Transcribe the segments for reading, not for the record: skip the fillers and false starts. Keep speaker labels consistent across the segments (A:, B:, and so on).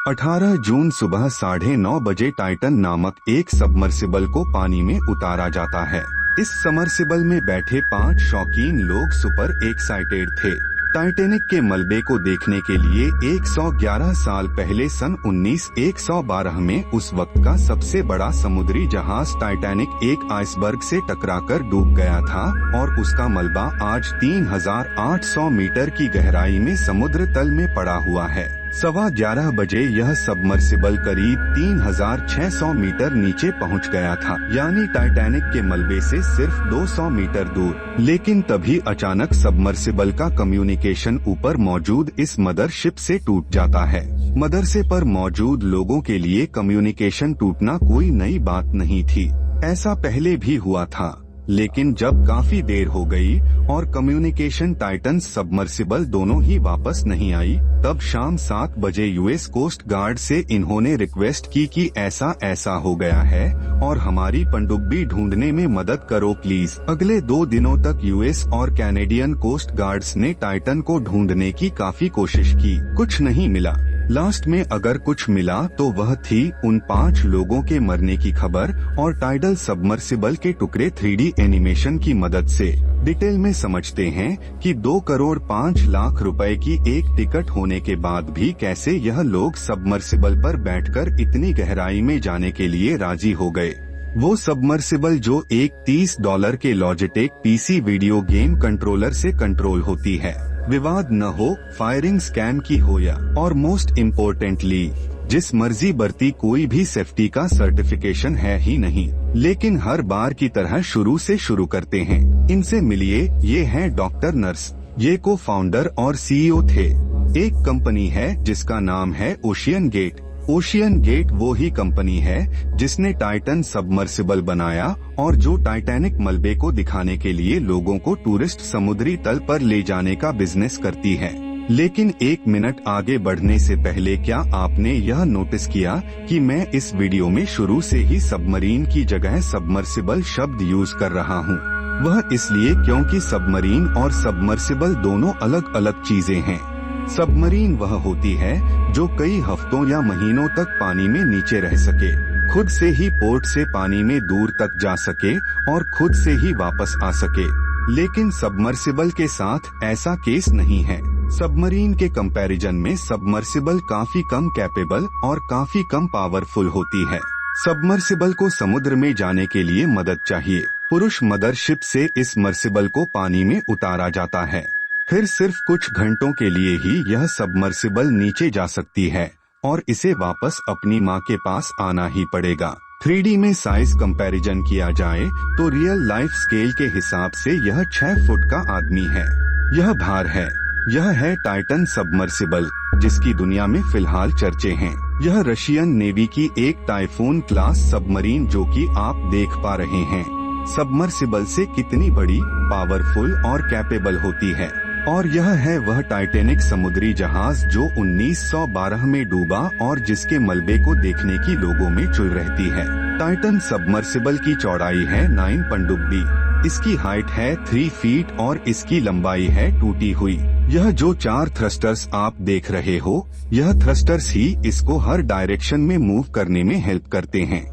A: 18 जून सुबह 9:30 बजे टाइटन नामक एक सबमर्सिबल को पानी में उतारा जाता है। इस सबमर्सिबल में बैठे 5 शौकीन लोग सुपर एक्साइटेड थे। टाइटैनिक के मलबे को देखने के लिए 111 साल पहले सन 1912 में उस वक्त का सबसे बड़ा समुद्री जहाज टाइटैनिक एक आइसबर्ग से टकराकर डूब गया था और उसका मलबा आज 3800 मीटर की गहराई में समुद्र तल में पड़ा हुआ है। 11:15 बजे यह सबमर्सिबल करीब 3600 मीटर नीचे पहुंच गया था, यानी टाइटैनिक के मलबे से सिर्फ 200 मीटर दूर। लेकिन तभी अचानक सबमर्सिबल का कम्युनिकेशन ऊपर मौजूद इस मदरशिप से टूट जाता है। मदरसे पर मौजूद लोगों के लिए कम्युनिकेशन टूटना कोई नई बात नहीं थी, ऐसा पहले भी हुआ था। लेकिन जब काफी देर हो गई और कम्युनिकेशन टाइटन सबमर्सिबल दोनों ही वापस नहीं आई, तब शाम 7 बजे यूएस कोस्ट गार्ड से इन्होंने रिक्वेस्ट की कि ऐसा हो गया है और हमारी पनडुब्बी ढूंढने में मदद करो प्लीज। अगले 2 दिनों तक यूएस और कैनेडियन कोस्ट गार्ड्स ने टाइटन को ढूंढने की काफी कोशिश की, कुछ नहीं मिला। लास्ट में अगर कुछ मिला तो वह थी उन 5 लोगों के मरने की खबर और टाइडल सबमर्सिबल के टुकड़े 3D एनिमेशन की मदद से। डिटेल में समझते हैं कि 2 करोड़ 5 लाख रुपए की एक टिकट होने के बाद भी कैसे यह लोग सबमर्सिबल पर बैठकर इतनी गहराई में जाने के लिए राजी हो गए। वो सबमर्सिबल जो एक $30 के Logitech PC video game controller से कंट्रोल होती है। विवाद न हो, फायरिंग स्कैम की हो या और मोस्ट इम्पोर्टेंटली जिस मर्जी बरती कोई भी सेफ्टी का सर्टिफिकेशन है ही नहीं। लेकिन हर बार की तरह शुरू से शुरू करते हैं। इनसे मिलिए, ये हैं डॉक्टर नर्स। ये को फाउंडर और सीईओ थे। एक कंपनी है जिसका नाम है ओशियन गेट। ओशियन गेट वो ही कंपनी है जिसने टाइटन सबमर्सिबल बनाया और जो टाइटैनिक मलबे को दिखाने के लिए लोगों को टूरिस्ट समुद्री तल पर ले जाने का बिजनेस करती है। लेकिन 1 मिनट आगे बढ़ने से पहले क्या आपने यह नोटिस किया कि मैं इस वीडियो में शुरू से ही सबमरीन की जगह सबमर्सिबल शब्द यूज कर रहा हूँ? वह इसलिए क्योंकि सबमरीन और सबमर्सिबल दोनों अलग अलग चीजें हैं। सबमरीन वह होती है जो कई हफ्तों या महीनों तक पानी में नीचे रह सके, खुद से ही पोर्ट से पानी में दूर तक जा सके और खुद से ही वापस आ सके। लेकिन सबमर्सिबल के साथ ऐसा केस नहीं है। सबमरीन के कंपैरिजन में सबमर्सिबल काफी कम कैपेबल और काफी कम पावरफुल होती है। सबमर्सिबल को समुद्र में जाने के लिए मदद चाहिए। पुरुष मदरशिप से इस मर्सिबल को पानी में उतारा जाता है। फिर सिर्फ कुछ घंटों के लिए ही यह सबमर्सिबल नीचे जा सकती है और इसे वापस अपनी मां के पास आना ही पड़ेगा। 3D में साइज कंपैरिजन किया जाए तो रियल लाइफ स्केल के हिसाब से यह 6 फुट का आदमी है। यह भार है। यह है टाइटन सबमर्सिबल, जिसकी दुनिया में फिलहाल चर्चे हैं। यह रशियन नेवी की एक टाइफून क्लास सबमरीन जो कि आप देख पा रहे हैं, सबमर्सिबल से कितनी बड़ी, पावरफुल और कैपेबल होती है। और यह है वह टाइटैनिक समुद्री जहाज जो 1912 में डूबा और जिसके मलबे को देखने की लोगों में चुल रहती है। टाइटन सबमर्सिबल की चौड़ाई है 9 पनडुब्बी, इसकी हाइट है 3 फीट और इसकी लंबाई है टूटी हुई। यह जो 4 थ्रस्टर्स आप देख रहे हो, यह थ्रस्टर्स ही इसको हर डायरेक्शन में मूव करने में हेल्प करते हैं।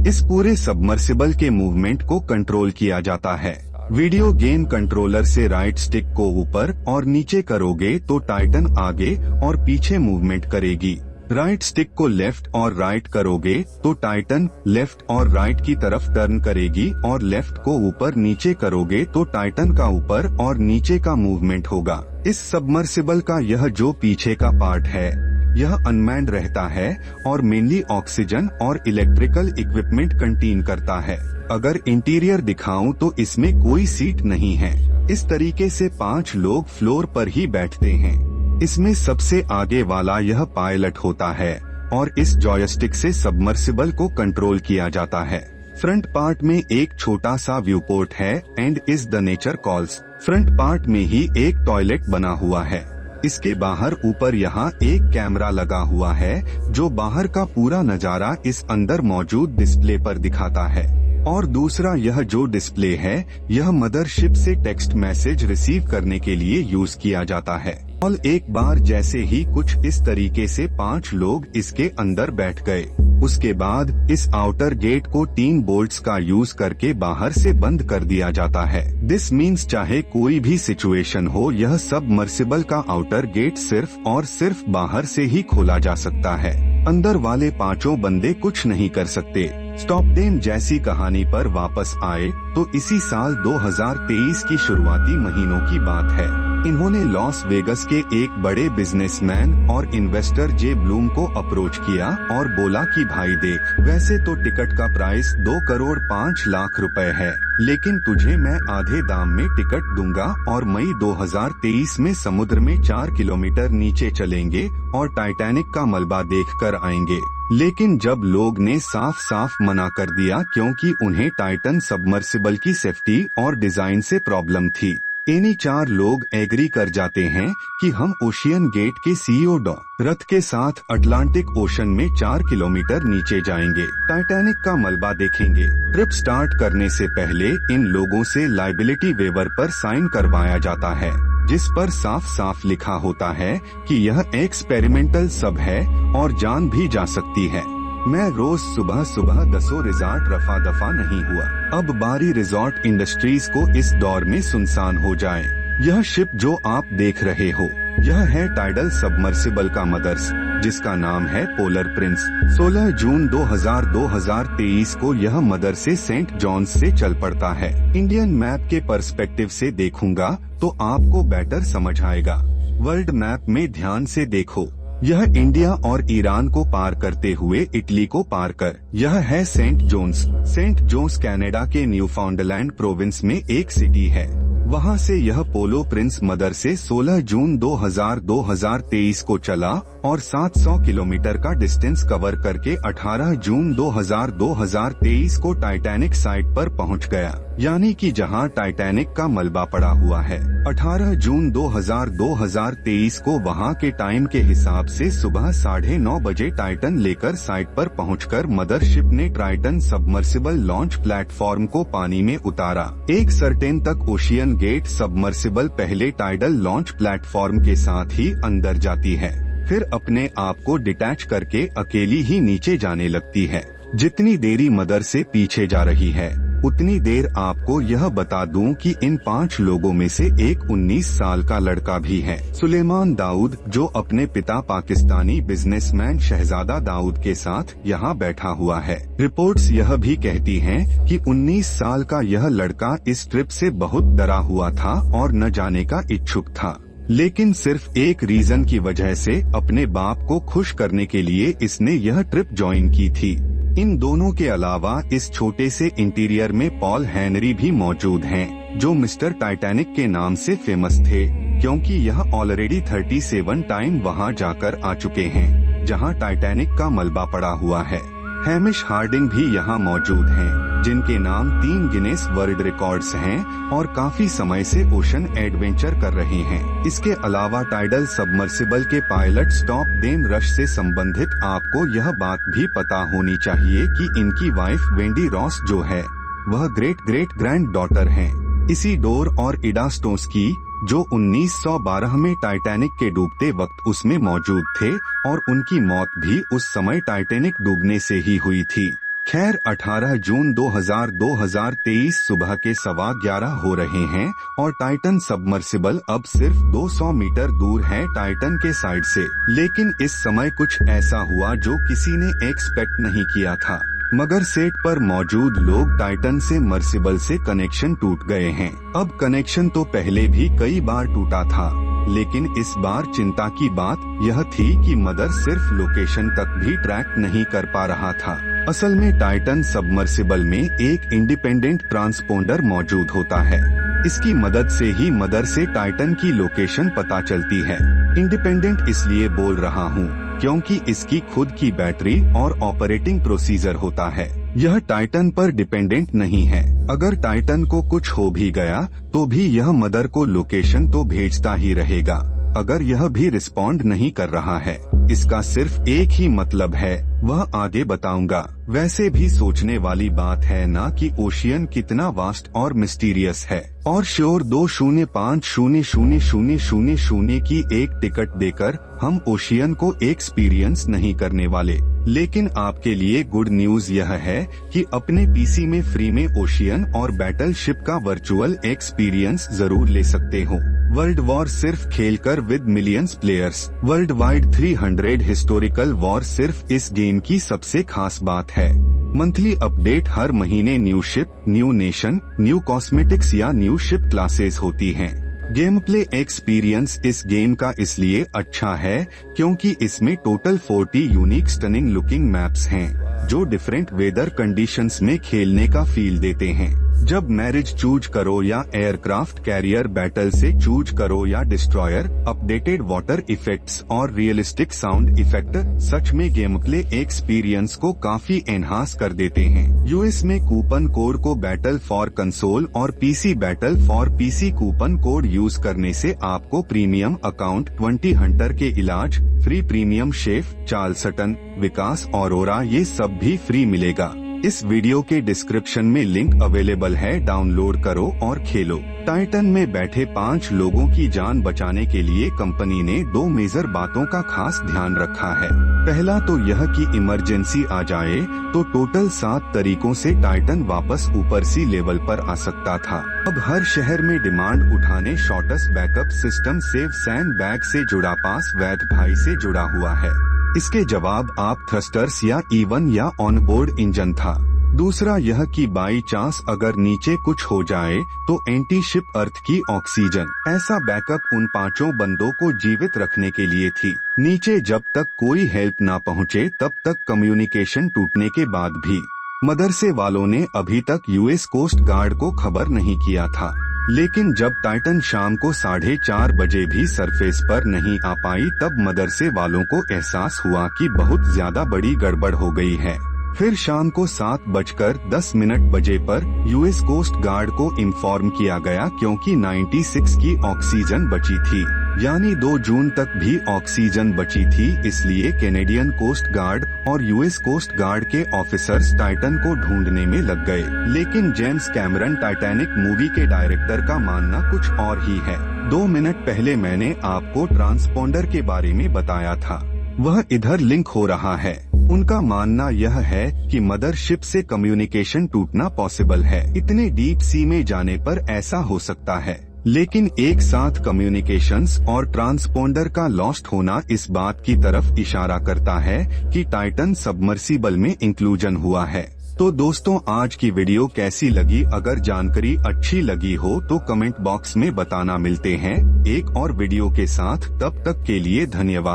A: इस पूरे सबमर्सिबल के मूवमेंट को कंट्रोल किया जाता है। वीडियो गेम कंट्रोलर से राइट स्टिक को ऊपर और नीचे करोगे तो टाइटन आगे और पीछे मूवमेंट करेगी। राइट स्टिक को लेफ्ट और राइट करोगे तो टाइटन लेफ्ट और राइट की तरफ टर्न करेगी और लेफ्ट को ऊपर नीचे करोगे तो टाइटन का ऊपर और नीचे का मूवमेंट होगा। इस सबमर्सिबल का यह जो पीछे का पार्ट है, यह अनमैन्ड रहता है और मेनली ऑक्सीजन और इलेक्ट्रिकल इक्विपमेंट कंटेन करता है। अगर इंटीरियर दिखाऊं तो इसमें कोई सीट नहीं है। इस तरीके से 5 लोग फ्लोर पर ही बैठते हैं। इसमें सबसे आगे वाला यह पायलट होता है और इस जॉयस्टिक से सबमर्सिबल को कंट्रोल किया जाता है। फ्रंट पार्ट में एक छोटा सा व्यू पोर्ट है and is the nature calls. Front part में ही एक टॉयलेट बना हुआ है। इसके बाहर ऊपर यहाँ एक कैमरा लगा हुआ है जो बाहर का पूरा नजारा इस अंदर मौजूद डिस्प्ले पर दिखाता है। और दूसरा यह जो डिस्प्ले है, यह मदरशिप से टेक्स्ट मैसेज रिसीव करने के लिए यूज किया जाता है। और एक बार जैसे ही कुछ इस तरीके से 5 लोग इसके अंदर बैठ गए, उसके बाद इस आउटर गेट को 3 बोल्ट्स का यूज करके बाहर से बंद कर दिया जाता है। दिस मीन्स चाहे कोई भी सिचुएशन हो, यह सबमर्सिबल का आउटर गेट सिर्फ और सिर्फ बाहर से ही खोला जा सकता है। अंदर वाले 5 बंदे कुछ नहीं कर सकते। स्टॉप देम जैसी कहानी पर वापस आए तो इसी साल 2023 की शुरुआती महीनों की बात है। इन्होंने लॉस वेगस के एक बड़े बिजनेसमैन और इन्वेस्टर जे ब्लूम को अप्रोच किया और बोला कि भाई देख, वैसे तो टिकट का प्राइस 2 करोड़ 5 लाख रुपए है, लेकिन तुझे मैं आधे दाम में टिकट दूंगा और मई 2023 में समुद्र में 4 किलोमीटर नीचे चलेंगे और टाइटैनिक का मलबा देखकर आएंगे। लेकिन जब लोग ने साफ साफ मना कर दिया क्योंकि उन्हें टाइटन सबमर्सिबल की सेफ्टी और डिजाइन से प्रॉब्लम थी। इन्हीं 4 लोग एग्री कर जाते हैं कि हम ओशियन गेट के सीईओ डॉ रथ के साथ अटलांटिक ओशन में 4 किलोमीटर नीचे जाएंगे, टाइटैनिक का मलबा देखेंगे। ट्रिप स्टार्ट करने से पहले इन लोगों से लायबिलिटी वेवर पर साइन करवाया जाता है, जिस पर साफ साफ लिखा होता है कि यह एक्सपेरिमेंटल सब है और जान भी जा सकती है। मैं रोज सुबह सुबह 10 रिजॉर्ट रफा दफा नहीं हुआ। अब बारी रिजॉर्ट इंडस्ट्रीज को इस दौर में सुनसान हो जाए। यह शिप जो आप देख रहे हो, यह है टाइडल सबमर्सिबल का मदर्स, जिसका नाम है पोलर प्रिंस। 16 जून 2023 को यह मदर से सेंट जॉन्स से चल पड़ता है। इंडियन मैप के पर्सपेक्टिव से देखूंगा तो आपको बेटर समझ आएगा। वर्ल्ड मैप में ध्यान से देखो, यह इंडिया और ईरान को पार करते हुए इटली को पार कर, यह है Saint John's. Saint John's Canada के न्यूफाउंडलैंड प्रोविंस में एक सिटी है। वहां से यह पोलो प्रिंस मदर से 16 जून 2023 को चला और 700 किलोमीटर का डिस्टेंस कवर करके 18 जून 2023 को टाइटैनिक साइट पर पहुंच गया, यानी कि जहां टाइटैनिक का मलबा पड़ा हुआ है। 18 जून 2023 को वहां के टाइम के हिसाब से सुबह 9:30 बजे टाइटन लेकर साइट पर पहुंचकर मदरशिप ने टाइटन सबमर्सिबल लॉन्च प्लेटफॉर्म को पानी में उतारा। एक सर्टेन तक ओशियन गेट सबमर्सिबल पहले टाइडल लॉन्च प्लेटफॉर्म के साथ ही अंदर जाती है, फिर अपने आप को डिटैच करके अकेली ही नीचे जाने लगती है। जितनी देरी मदर से पीछे जा रही है, उतनी देर आपको यह बता दूं कि इन 5 लोगों में से एक 19 साल का लड़का भी है, सुलेमान दाऊद, जो अपने पिता पाकिस्तानी बिजनेसमैन शहजादा दाऊद के साथ यहाँ बैठा हुआ है। रिपोर्ट्स यह भी कहती हैं कि 19 साल का यह लड़का इस ट्रिप से बहुत डरा हुआ था और न जाने का इच्छुक था, लेकिन सिर्फ एक रीजन की वजह से अपने बाप को खुश करने के लिए इसने यह ट्रिप ज्वाइन की थी। इन दोनों के अलावा इस छोटे से इंटीरियर में पॉल हेनरी भी मौजूद हैं, जो मिस्टर टाइटैनिक के नाम से फेमस थे, क्योंकि यह ऑलरेडी 37 टाइम वहां जाकर आ चुके हैं, जहां टाइटैनिक का मलबा पड़ा हुआ है। हैमिश हार्डिंग भी यहाँ मौजूद हैं, जिनके नाम 3 गिनेस वर्ल्ड रिकॉर्ड्स हैं और काफी समय से ओशन एडवेंचर कर रहे हैं। इसके अलावा टाइडल सबमर्सिबल के पायलट स्टॉप देम रश से संबंधित आपको यह बात भी पता होनी चाहिए कि इनकी वाइफ वेंडी रॉस जो है, वह ग्रेट ग्रेट ग्रैंड डॉटर हैं इसी डोर और इडा स्टोस्की, जो 1912 में टाइटैनिक के डूबते वक्त उसमें मौजूद थे और उनकी मौत भी उस समय टाइटैनिक डूबने से ही हुई थी। खैर, 18 जून 2023 सुबह के 11:15 हो रहे हैं और टाइटन सबमर्सिबल अब सिर्फ 200 मीटर दूर है टाइटन के साइड से। लेकिन इस समय कुछ ऐसा हुआ जो किसी ने एक्सपेक्ट नहीं किया था, मगर सेट पर मौजूद लोग टाइटन से मर्सिबल से कनेक्शन टूट गए हैं। अब कनेक्शन तो पहले भी कई बार टूटा था, लेकिन इस बार चिंता की बात यह थी कि मदर सिर्फ लोकेशन तक भी ट्रैक नहीं कर पा रहा था। असल में टाइटन सबमर्सिबल में एक इंडिपेंडेंट ट्रांसपोंडर मौजूद होता है। इसकी मदद से ही मदर से टाइटन की लोकेशन पता चलती है। इंडिपेंडेंट इसलिए बोल रहा हूँ क्योंकि इसकी खुद की बैटरी और ऑपरेटिंग प्रोसीजर होता है। यह टाइटन पर डिपेंडेंट नहीं है। अगर टाइटन को कुछ हो भी गया तो भी यह मदर को लोकेशन तो भेजता ही रहेगा, अगर यह भी रिस्पॉन्ड नहीं कर रहा है। इसका सिर्फ एक ही मतलब है, वह आगे बताऊंगा। वैसे भी सोचने वाली बात है ना कि ओशियन कितना वास्ट और मिस्टीरियस है। और श्योर 2050000 की एक टिकट देकर हम ओशियन को एक्सपीरियंस नहीं करने वाले। लेकिन आपके लिए गुड न्यूज यह है कि अपने पीसी में फ्री में ओशियन और बैटलशिप का वर्चुअल एक्सपीरियंस जरूर ले सकते हो। वर्ल्ड वॉर सिर्फ खेलकर with millions players. World wide 300 historical war सिर्फ इस गेम की सबसे खास बात है। मंथली अपडेट हर महीने new ship, new nation, new cosmetics या न्यू शिप क्लासेस होती हैं। गेम प्ले एक्सपीरियंस इस गेम का इसलिए अच्छा है क्योंकि इसमें total 40 unique stunning looking maps हैं, जो डिफरेंट वेदर कंडीशंस में खेलने का फील देते हैं। जब मैरिज चूज करो या एयरक्राफ्ट कैरियर बैटल से चूज करो या डिस्ट्रॉयर, अपडेटेड वाटर इफेक्ट्स और रियलिस्टिक साउंड इफेक्ट सच में गेम प्ले एक्सपीरियंस को काफी एनहांस कर देते हैं। यूएस में कूपन कोड को बैटल फॉर कंसोल और PC battle for PC coupon code use करने से आपको प्रीमियम अकाउंट 20 हंटर के इलाज, फ्री प्रीमियम शेफ, चार्ल्सटन, विकास औरोरा ये सब भी फ्री मिलेगा। इस वीडियो के डिस्क्रिप्शन में लिंक अवेलेबल है, डाउनलोड करो और खेलो। टाइटन में बैठे 5 लोगों की जान बचाने के लिए कंपनी ने 2 मेजर बातों का खास ध्यान रखा है। पहला तो यह कि इमरजेंसी आ जाए तो टोटल 7 तरीकों से टाइटन वापस ऊपर सी लेवल पर आ सकता था। अब हर शहर में डिमांड उठाने shortest backup system save sand bag से जुड़ा पास वैध भाई से जुड़ा हुआ है। इसके जवाब आप थ्रस्टर्स या इवन या ऑनबोर्ड इंजन था। दूसरा यह कि बाई चांस अगर नीचे कुछ हो जाए तो एंटी शिप अर्थ की ऑक्सीजन। ऐसा बैकअप उन 5 बंदों को जीवित रखने के लिए थी। नीचे जब तक कोई हेल्प ना पहुंचे तब तक कम्युनिकेशन टूटने के बाद भी मदरसे वालों ने अभी तक यूएस कोस्ट गार्ड को खबर नहीं किया था। लेकिन जब टाइटन शाम को 4:30 बजे भी सरफेस पर नहीं आ पाई तब मदरसे वालों को एहसास हुआ कि बहुत ज्यादा बड़ी गड़बड़ हो गई है। फिर शाम को 7:10 बजे पर यूएस कोस्ट गार्ड को इन्फॉर्म किया गया क्योंकि 96 की ऑक्सीजन बची थी, यानी 2 जून तक भी ऑक्सीजन बची थी। इसलिए कैनेडियन कोस्ट गार्ड और यूएस कोस्ट गार्ड के ऑफिसर्स टाइटन को ढूंढने में लग गए। लेकिन जेम्स कैमरन टाइटैनिक मूवी के डायरेक्टर का मानना कुछ और ही है। 2 मिनट पहले मैंने आपको ट्रांसपोंडर के बारे में बताया था, वह इधर लिंक हो रहा है। उनका मानना यह है कि मदरशिप से कम्युनिकेशन टूटना पॉसिबल है। इतने डीप सी में जाने पर ऐसा हो सकता है, लेकिन एक साथ कम्युनिकेशंस और ट्रांसपोंडर का लॉस्ट होना इस बात की तरफ इशारा करता है कि टाइटन सबमर्सिबल में इंक्लूजन हुआ है। तो दोस्तों, आज की वीडियो कैसी लगी? अगर जानकारी अच्छी लगी हो तो कमेंट बॉक्स में बताना। मिलते हैं एक और वीडियो के साथ, तब तक के लिए धन्यवाद।